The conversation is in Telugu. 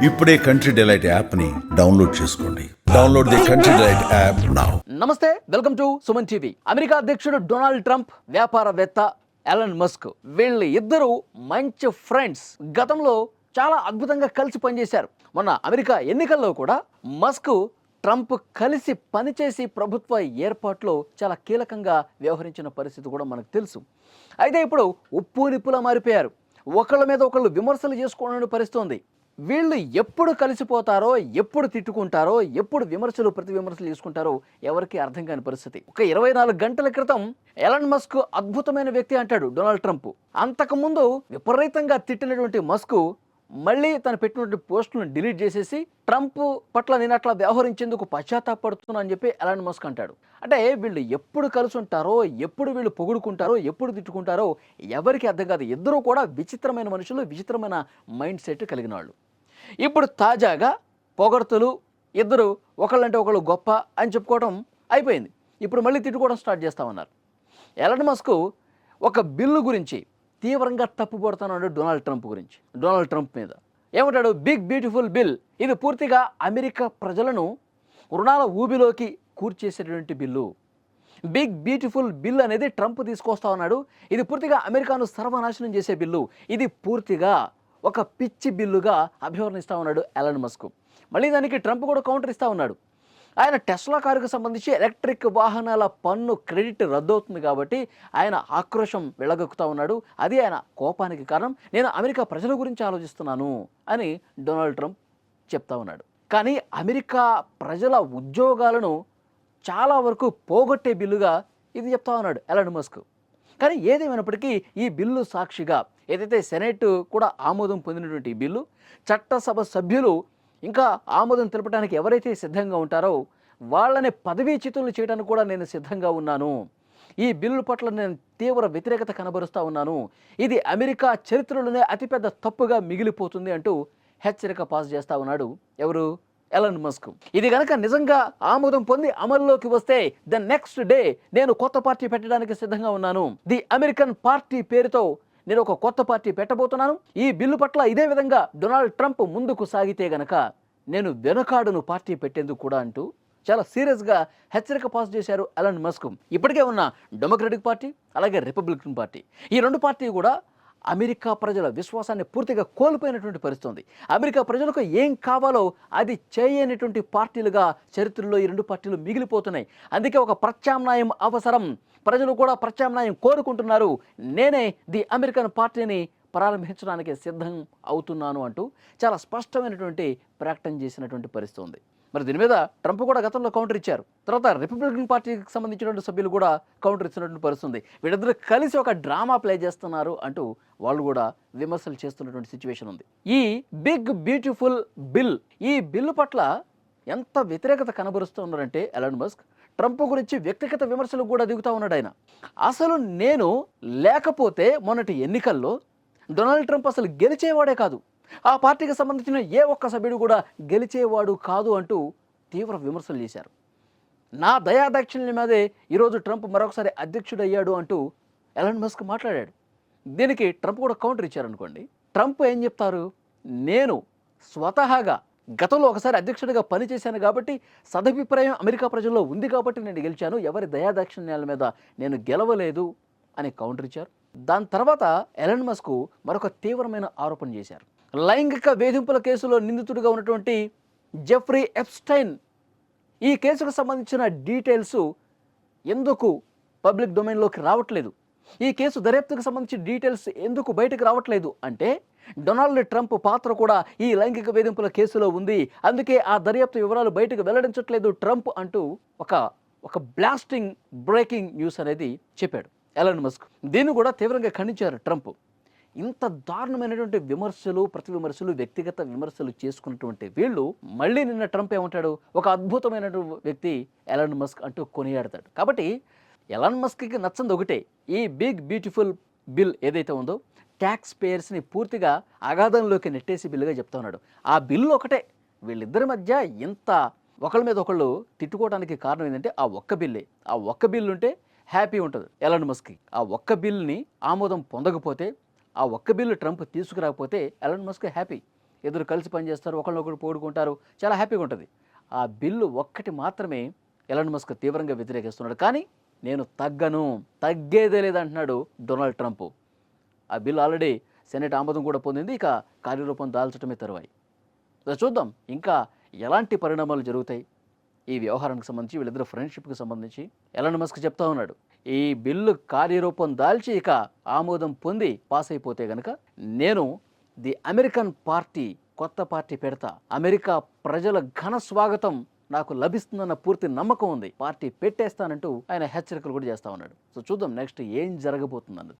ఇప్పుడే కంట్రీ డిలైట్ యాప్ని డౌన్లోడ్ చేసుకోండి. Download the country delight app now. నమస్తే, welcome to Suman TV. America అధ్యక్షుడు డొనాల్డ్ ట్రంప్, వ్యాపారవేత్త ఎలన్ మస్క్, వీళ్ళు ఇద్దరు మంచి ఫ్రెండ్స్. గతంలో చాలా అద్భుతంగా కలిసి పనిచేశారు. మొన్న అమెరికా ఎన్నికల్లో కూడా మస్క్ ట్రంప్ కలిసి పనిచేసి ప్రభుత్వ ఏర్పాట్లో చాలా కీలకంగా వ్యవహరించిన పరిస్థితి కూడా మనకు తెలుసు. అయితే ఇప్పుడు ఉప్పు నిప్పులా మారిపోయారు. ఒకళ్ళ మీద ఒకళ్ళు విమర్శలు చేసుకోవడం పరిస్థితుంది. వీళ్ళు ఎప్పుడు కలిసిపోతారో, ఎప్పుడు తిట్టుకుంటారో, ఎప్పుడు విమర్శలు ప్రతి విమర్శలు చేసుకుంటారో ఎవరికి అర్థం కాని పరిస్థితి. ఒక 24 గంటల క్రితం ఎలన్ మస్క్ అద్భుతమైన వ్యక్తి అంటాడు డొనాల్డ్ ట్రంప్. అంతకుముందు విపరీతంగా తిట్టినటువంటి మస్క్ మళ్ళీ తను పెట్టినటువంటి పోస్టులను డిలీట్ చేసేసి ట్రంప్ పట్ల నేను అట్లా వ్యవహరించేందుకు పశ్చాత్తాపడుతున్నా అని చెప్పి ఎలన్ మస్క్ అంటాడు. అంటే వీళ్ళు ఎప్పుడు కలిసి ఉంటారో, ఎప్పుడు వీళ్ళు పొగుడుకుంటారో, ఎప్పుడు తిట్టుకుంటారో ఎవరికి అర్థం కాదు. ఇద్దరూ కూడా విచిత్రమైన మనుషులు, విచిత్రమైన మైండ్ సెట్ కలిగిన వాళ్ళు. ఇప్పుడు తాజాగా పొగడ్తలు, ఇద్దరు ఒకళ్ళంటే ఒకళ్ళు గొప్ప అని చెప్పుకోవడం అయిపోయింది. ఇప్పుడు మళ్ళీ తిట్టుకోవడం స్టార్ట్ చేస్తామన్నారు. ఎలన్ మస్క్ ఒక బిల్లు గురించి తీవ్రంగా తప్పుపడుతున్నాడు డొనాల్డ్ ట్రంప్ మీద. ఏమంటాడు? Big beautiful bill. ఇది పూర్తిగా అమెరికా ప్రజలను రుణాల ఊబిలోకి కూర్చేసేటువంటి బిల్లు. బిగ్ బ్యూటిఫుల్ బిల్ అనేది ట్రంప్ తీసుకొస్తా ఉన్నాడు. ఇది పూర్తిగా అమెరికాను సర్వనాశనం చేసే బిల్లు. ఇది పూర్తిగా ఒక పిచ్చి బిల్లుగా అభివర్ణిస్తూ ఉన్నాడు ఎలన్ మస్క్. మళ్ళీ దానికి ట్రంప్ కూడా కౌంటర్ ఇస్తూ ఉన్నాడు. ఆయన టెస్లా కారుకు సంబంధించి ఎలక్ట్రిక్ వాహనాల పన్ను క్రెడిట్ రద్దవుతుంది కాబట్టి ఆయన ఆక్రోశం వెళ్ళగక్కుతూ ఉన్నాడు. అది ఆయన కోపానికి కారణం. నేను అమెరికా ప్రజల గురించి ఆలోచిస్తున్నాను అని డొనాల్డ్ ట్రంప్ చెప్తా ఉన్నాడు. కానీ అమెరికా ప్రజల ఉద్యోగాలను చాలా వరకు పోగొట్టే బిల్లుగా ఇది చెప్తా ఉన్నాడు ఎలన్ మస్క్. కానీ ఏదేమైనప్పటికీ ఈ బిల్లు సాక్షిగా ఏదైతే సెనేట్ కూడా ఆమోదం పొందినటువంటి బిల్లు, చట్టసభ సభ్యులు ఇంకా ఆమోదం తెలపడానికి ఎవరైతే సిద్ధంగా ఉంటారో వాళ్ళని పదవీచ్యుతులు చేయడానికి కూడా నేను సిద్ధంగా ఉన్నాను. ఈ బిల్లు పట్ల నేను తీవ్ర వ్యతిరేకత కనబరుస్తూ ఉన్నాను. ఇది అమెరికా చరిత్రలోనే అతిపెద్ద తప్పుగా మిగిలిపోతుంది అంటూ హెచ్చరిక పాస్ చేస్తూ ఉన్నాడు ఎవరు? Elon Musk. ఇది కనుక నిజంగా ఆమోదం పొంది అమల్లోకి వస్తే ద నెక్స్ట్ డే నేను కొత్త పార్టీ పెట్టడానికి సిద్ధంగా ఉన్నాను. ది అమెరికన్ పార్టీ పేరుతో నేను ఒక కొత్త పార్టీ పెట్టబోతున్నాను. ఈ బిల్లు పట్ల ఇదే విధంగా డొనాల్డ్ ట్రంప్ ముందుకు సాగితే గనక నేను వెనుకాడును పార్టీ పెట్టేందుకు కూడా అంటూ చాలా సీరియస్గా హెచ్చరిక పాస్ చేశారు ఎలన్ మస్క్. ఇప్పటికే ఉన్న డెమోక్రటిక్ పార్టీ అలాగే రిపబ్లికన్ పార్టీ, ఈ రెండు పార్టీ కూడా అమెరికా ప్రజల విశ్వాసాన్ని పూర్తిగా కోల్పోయినటువంటి పరిస్థితి. అమెరికా ప్రజలకు ఏం కావాలో అది చేయనటువంటి పార్టీలుగా చరిత్రలో ఈ రెండు పార్టీలు మిగిలిపోతున్నాయి. అందుకే ఒక ప్రత్యామ్నాయం అవసరం. ప్రజలు కూడా ప్రత్యామ్నాయం కోరుకుంటున్నారు. నేనే ది అమెరికన్ పార్టీని ప్రారంభించడానికి సిద్ధం అవుతున్నాను అంటూ చాలా స్పష్టమైనటువంటి ప్రకటన చేసినటువంటి పరిస్థితి ఉంది. మరి దీని మీద ట్రంప్ కూడా గతంలో కౌంటర్ ఇచ్చారు. తర్వాత రిపబ్లికన్ పార్టీకి సంబంధించినటువంటి సభ్యులు కూడా కౌంటర్ ఇచ్చినటువంటి పరిస్థితి. వీళ్ళిద్దరూ కలిసి ఒక డ్రామా ప్లే చేస్తున్నారు అంటూ వాళ్ళు కూడా విమర్శలు చేస్తున్నటువంటి సిచ్యువేషన్ ఉంది. ఈ బిగ్ బ్యూటిఫుల్ బిల్, ఈ బిల్లు పట్ల ఎంత వ్యతిరేకత కనబరుస్తున్నారంటే ఎలన్ మస్క్ ట్రంప్ గురించి వ్యక్తిగత విమర్శలు కూడా దిగుతూ ఉన్నాడు ఆయన. అసలు నేను లేకపోతే మొన్నటి ఎన్నికల్లో డొనాల్డ్ ట్రంప్ అసలు గెలిచేవాడే కాదు, ఆ పార్టీకి సంబంధించిన ఏ ఒక్క సభ్యుడు కూడా గెలిచేవాడు కాదు అంటూ తీవ్ర విమర్శలు చేశారు. నా దయాదాక్షిణ్యం మీదే ఈరోజు ట్రంప్ మరొకసారి అధ్యక్షుడు అయ్యాడు అంటూ ఎలన్ మస్క్ మాట్లాడాడు. దీనికి ట్రంప్ కూడా కౌంటర్ ఇచ్చారనుకోండి. ట్రంప్ ఏం చెప్తారు? నేను స్వతహాగా గతంలో ఒకసారి అధ్యక్షుడిగా పనిచేశాను కాబట్టి సదభిప్రాయం అమెరికా ప్రజల్లో ఉంది కాబట్టి నేను గెలిచాను, ఎవరి దయాదాక్షిణ్యాల మీద నేను గెలవలేదు అని కౌంటర్ ఇచ్చారు. దాని తర్వాత ఎలన్ మస్క్ మరొక తీవ్రమైన ఆరోపణ చేశారు. లైంగిక వేధింపుల కేసులో నిందితుడిగా ఉన్నటువంటి జెఫ్రీ ఎప్స్టైన్, ఈ కేసుకు సంబంధించిన డీటెయిల్స్ ఎందుకు పబ్లిక్ డొమైన్లోకి రావట్లేదు, ఈ కేసు దర్యాప్తుకు సంబంధించిన డీటెయిల్స్ ఎందుకు బయటకు రావట్లేదు అంటే డొనాల్డ్ ట్రంప్ పాత్ర కూడా ఈ లైంగిక వేధింపుల కేసులో ఉంది, అందుకే ఆ దర్యాప్తు వివరాలు బయటకు వెల్లడించట్లేదు ట్రంప్ అంటూ ఒక బ్లాస్టింగ్ బ్రేకింగ్ న్యూస్ అనేది చెప్పాడు ఎలన్ మస్క్. దీన్ని కూడా తీవ్రంగా ఖండించారు ట్రంప్. ఇంత దారుణమైనటువంటి విమర్శలు, ప్రతి విమర్శలు, వ్యక్తిగత విమర్శలు చేసుకున్నటువంటి వీళ్ళు మళ్ళీ నిన్న ట్రంప్ ఏమంటాడు? ఒక అద్భుతమైనటువంటి వ్యక్తి ఎలన్ మస్క్ అంటూ కొనియాడతాడు. కాబట్టి ఎలన్ మస్క్కి నచ్చంది ఒకటే, ఈ బిగ్ బ్యూటిఫుల్ బిల్ ఏదైతే ఉందో ట్యాక్స్ పేయర్స్ని పూర్తిగా అగాధంలోకి నెట్టేసి బిల్లుగా చెప్తా ఉన్నాడు. ఆ బిల్లు ఒకటే వీళ్ళిద్దరి మధ్య ఇంత ఒకళ్ళ మీద ఒకళ్ళు తిట్టుకోవడానికి కారణం ఏంటంటే ఆ ఒక్క బిల్లే. ఆ ఒక్క బిల్లు ఉంటే హ్యాపీ ఉంటుంది ఎలన్ మస్క్కి. ఆ ఒక్క బిల్ని ఆమోదం పొందకపోతే, ఆ ఒక్క బిల్లు ట్రంప్ తీసుకురాకపోతే ఎలన్ మస్క్ హ్యాపీ. ఇద్దరు కలిసి పనిచేస్తారు, ఒకళ్ళొకరు పోడుకుంటారు, చాలా హ్యాపీగా ఉంటుంది. ఆ బిల్లు ఒక్కటి మాత్రమే ఎలాన్ మస్క్ తీవ్రంగా వ్యతిరేకిస్తున్నాడు. కానీ నేను తగ్గేదే లేదంటున్నాడు డొనాల్డ్ ట్రంప్. ఆ బిల్లు ఆల్రెడీ సెనెట్ ఆమోదం కూడా పొందింది. ఇక కార్యరూపం దాల్చడమే తరువాయి. చూద్దాం ఇంకా ఎలాంటి పరిణామాలు జరుగుతాయి ఈ వ్యవహారానికి సంబంధించి, వీళ్ళిద్దరు ఫ్రెండ్షిప్కి సంబంధించి. ఎలాన్ మస్క్ చెప్తా ఉన్నాడు, ఈ బిల్లు కార్యరూపం దాల్చి ఇక ఆమోదం పొంది పాస్ అయిపోతే గనక నేను ది అమెరికన్ పార్టీ, కొత్త పార్టీ పెడతా. అమెరికా ప్రజల ఘన స్వాగతం నాకు లభిస్తుందన్న పూర్తి నమ్మకం ఉంది. పార్టీ పెట్టేస్తానంటూ ఆయన హెచ్చరికలు కూడా చేస్తా ఉన్నాడు. సో చూద్దాం నెక్స్ట్ ఏం జరగబోతుందన్నది.